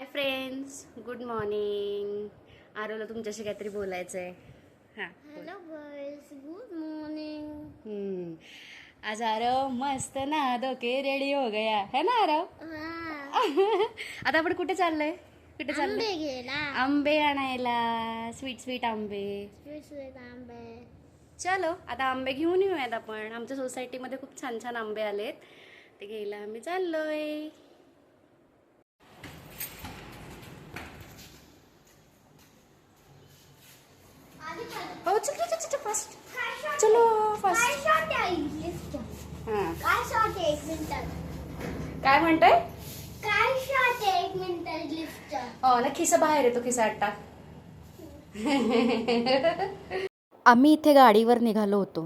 हाय friends, good morning. आरोला तुमच्याशी काहीतरी बोलायचं आहे. हां, हेलो गाइस, गुड मॉर्निंग. आज आरव मस्त ना धोके रेडी हो गया है ना आरव. आता आपण कुठे चाललोय? कुठे चाललोय? आंबे घ्यायला. आंबे आणायला. स्वीट स्वीट आंबे. स्वीट आंबे. चलो आता आंबे घेऊन येऊयात आपण. आमच्या सोसायटीमध्ये खूप छान छान आंबे आलेत, ते घ्यायला आम्ही चाललोय. हो चल चल चल फास्ट. चलो फास्ट. काय शॉट आहे लिस्ट? हां, काय शॉट आहे 1 मिनिटात? काय म्हणतोय? काय शॉट आहे 1 मिनिटात लिस्ट? हो ना, खिसा बाहेर येतो, खिसा आट्टा. आम्ही इथे गाडीवर निघालो होतो.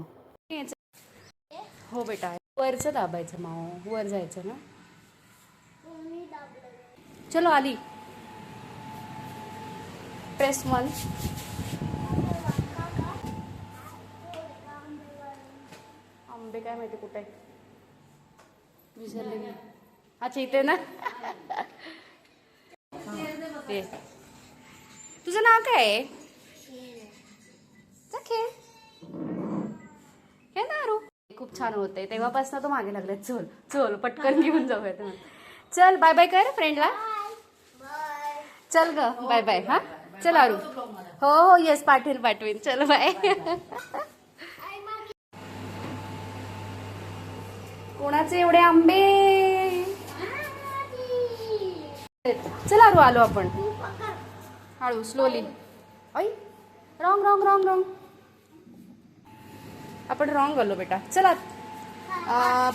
हो बेटा, वरचं दाबायचं माऊ, वर जायचं ना. कोणी दाबलं? चलो आली. प्रेस 1. आंबे काय माहिती कुठे विसरले मी. अच्छा इथे ना. ते तुझं नाव काय आहे? खेळ हे ना आरू. खूप छान होते, तेव्हापासून तो मागे लागलाय. चल चल पटकन घेऊन जाऊयात. चल बाय बाय कर फ्रेंडला. बाय. चल ग बाय बाय. हा चल आरू. हो हो येस पाठवीन. चल बाय. कोणाचे एवढे आंबे? चल आरू आलो आपण. हळू स्लोली. ऐ रॉंग रॉंग रॉंग रॉंग. आपण रॉंग आलो बेटा. चला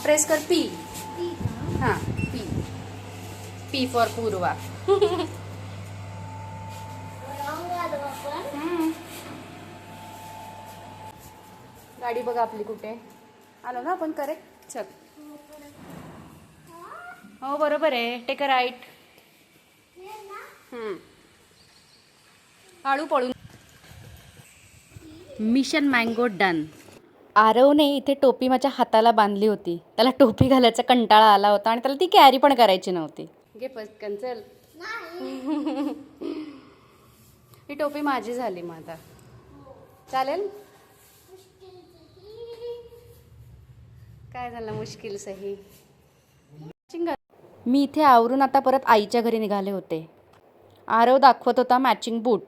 प्रेस कर पी. हां पी. पी फॉर पूर्वा. गाडी बघा आपली कुठे. आलो ना आपण करेक्ट. चल. हो बरोबर आहे. Take a right. हळू पळून. Mission mango done. आरवने इथे टोपी माझ्या हाताला बांधली होती. त्याला टोपी घालायचा कंटाळा आला होता आणि त्याला ती कॅरी पण करायची नव्हती. घे पटकन चल. ही टोपी माझी झाली मग आता. चालेल. काय झालं मुश्किल सही. मी इथे आवरून आता परत आईच्या घरी निघाले होते. आरव दाखवत होता मॅचिंग बूट.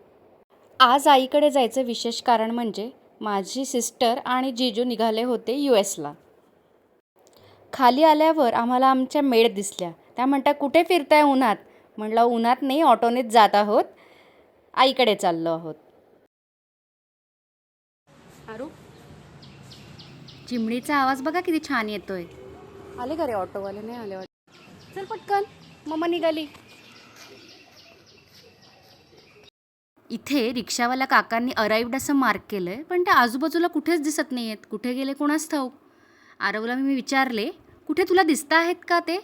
आज आईकडे जायचं विशेष कारण म्हणजे माझी सिस्टर आणि जीजू निघाले होते US ला. खाली आल्यावर आम्हाला आमच्या मेड दिसल्या. त्या म्हणता कुठे फिरताय उन्हात? म्हटलं उन्हात नाही, ऑटोनेच जात आहोत, आईकडे चाललो आहोत. आरू चिमणीचा आवाज बघा किती छान येतोय. आले का रे ऑटोवाले? नाही आले वाटतं. चल पटकन, मम्मा निघाली. इथे रिक्षावाल्या काकांनी अराईव्ड असं मार्क केलं आहे, पण त्या आजूबाजूला कुठेच दिसत नाही आहेत. कुठे गेले कोणास ठाऊक. आरवला मी विचारले, कुठे तुला दिसत आहेत का ते?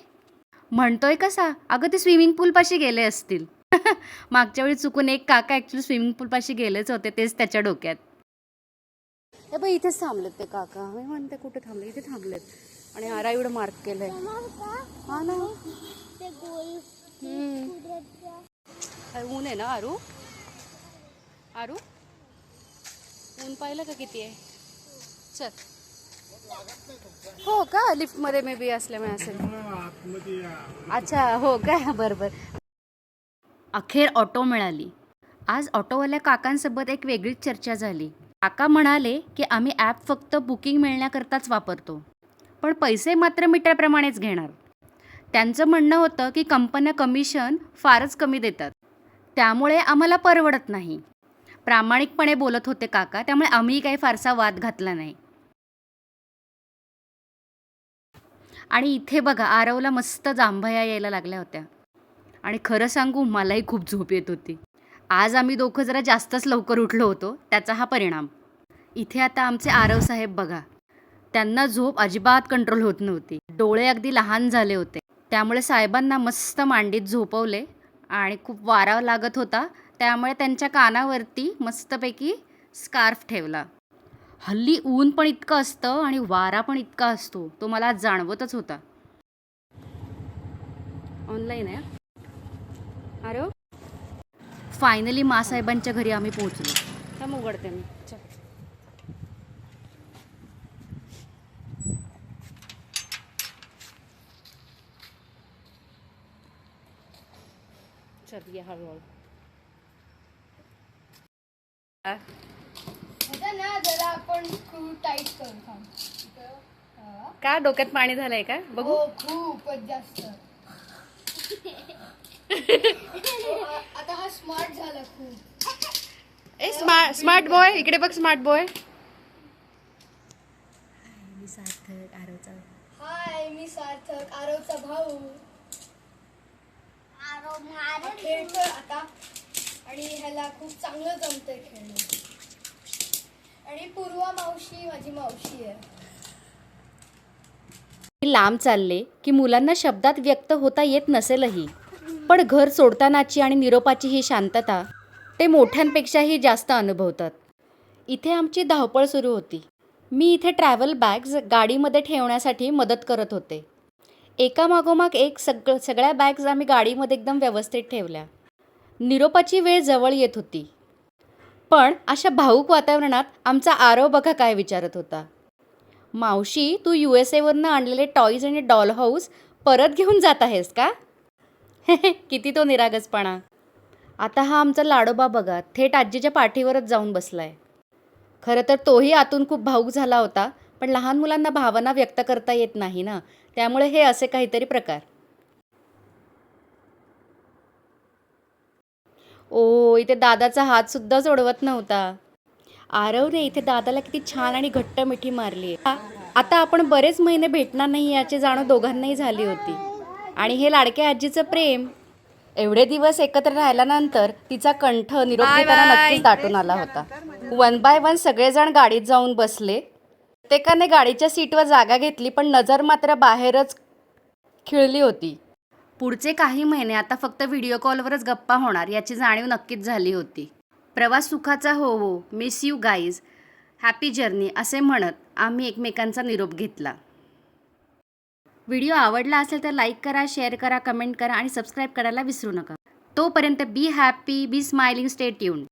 म्हणतोय कसा, अगं ते स्विमिंग पूलपाशी गेले असतील. मागच्या वेळी चुकून एक काका ॲक्च्युली स्विमिंग पूलपाशी गेलेच होते, तेच त्याच्या डोक्यात. हे बघ इथेच थांबलेत ते काका. मी म्हणते कुठे थांबले? इथे थांबलेत आणि अराईव्ड मार्क केलंय. हा ना. ते गोल ऊन आहे ना आरू. आरू ऊन पाहिलं का किती आहे. चल. हो का, लिफ्टमध्ये मे बी असल्यामुळे असेल. अच्छा हो का, बरोबर. अखेर ऑटो मिळाली. आज ऑटोवाल्या काकांसोबत एक वेगळीच चर्चा झाली. काका म्हणाले की आम्ही ॲप फक्त बुकिंग मिळण्याकरताच वापरतो, पण पैसे मात्र मीटरप्रमाणेच घेणार. त्यांचं म्हणणं होतं की कंपन्या कमिशन फारच कमी देतात, त्यामुळे आम्हाला परवडत नाही. प्रामाणिकपणे बोलत होते काका, त्यामुळे आम्ही काही फारसा वाद घातला नाही. आणि इथे बघा आरवला मस्त जांभया यायला लागल्या होत्या आणि खरं सांगू मलाही खूप झोप येत होती. आज आम्ही दोघं जरा जास्तच लवकर उठलो होतो, त्याचा हा परिणाम. इथे आता आमचे आरव साहेब बघा, त्यांना झोप अजिबात कंट्रोल होत नव्हती. डोळे अगदी लहान झाले होते, त्यामुळे साहेबांना मस्त मांडीत झोपवले आणि खूप वारा लागत होता, त्यामुळे त्यांच्या कानावरती मस्तपैकी स्कार्फ ठेवला. हल्ली ऊन पण इतकं असतं आणि वारा पण इतका असतो, तो मला जाणवतच होता. ऑनलाईन आहे. अरे फायनली मासाहेबांच्या घरी आम्ही पोहोचलो. थांब उघडते मी. चल. चल ये हळूहळू. ना जरा आपण स्क्रू टाईट करू थांब. का डोक्यात पाणी झालंय का बघू. हो खूपच जास्त. आता हा स्मार्ट झाला खूप. ए स्मार्ट बॉय इकडे बघ. Smart boy. मी सार्थक आरवचा. हाय मी सार्थक आरवचा भाऊ. आरव खेळतोय आता आणि ह्याला खूप चांगलं जमतंय खेळणं. आणि पूर्वा मावशी माझी मावशी आहे. लांब चालले की मुलांना शब्दात व्यक्त होता येत नसेलही, पण घर सोडतानाची आणि निरोपाची ही शांतता ते मोठ्यांपेक्षाही जास्त अनुभवतात. इथे आमची धावपळ सुरू होती. मी इथे ट्रॅव्हल बॅग्स गाडीमध्ये ठेवण्यासाठी मदत करत होते. एकामागोमाग एक सगळ्या बॅग्स आम्ही गाडीमध्ये एकदम व्यवस्थित ठेवल्या. निरोपाची वेळ जवळ येत होती, पण अशा भावूक वातावरणात आमचा आरव बघा काय विचारत होता. मावशी तू USA वरनं आणलेले टॉईज आणि डॉल हाऊस परत घेऊन जात आहेस का. किती तो निरागसपणा. आता हा आमचा लाडोबा बघा थेट आजीच्या पाठीवरच जाऊन बसलाय. खरं तर तोही आतून खूप भावूक झाला होता, पण लहान मुलांना भावना व्यक्त करता येत नाही ना, त्यामुळे हे असे काहीतरी प्रकार. ओ इथे दादाचा हात सुद्धा सोडवत नव्हता. आरवने इथे दादाला किती छान आणि घट्ट मिठी मारली. आता आपण बरेच महिने भेटणार नाही याची जाणीव दोघांनाही झाली होती. आणि हे लाडक्या आजीचं प्रेम. एवढे दिवस एकत्र राहिल्यानंतर तिचा कंठ निरोप घेताना नक्कीच दाटून आला होता. 1 बाय 1 सगळेजण गाडीत जाऊन बसले. प्रत्येकाने गाडीच्या सीटवर जागा घेतली, पण नजर मात्र बाहेरच खिळली होती. पुढचे काही महिने आता फक्त व्हिडिओ कॉलवरच गप्पा होणार याची जाणीव नक्कीच झाली होती. प्रवास सुखाचा हो हो. Miss you guys. Happy journey असे म्हणत आम्ही एकमेकांचा निरोप घेतला. व्हिडिओ आवडला असेल तर लाईक करा, शेअर करा, कमेंट करा आणि सबस्क्राईब करायला विसरू नका. तोपर्यंत be happy, B smiling, stay tuned.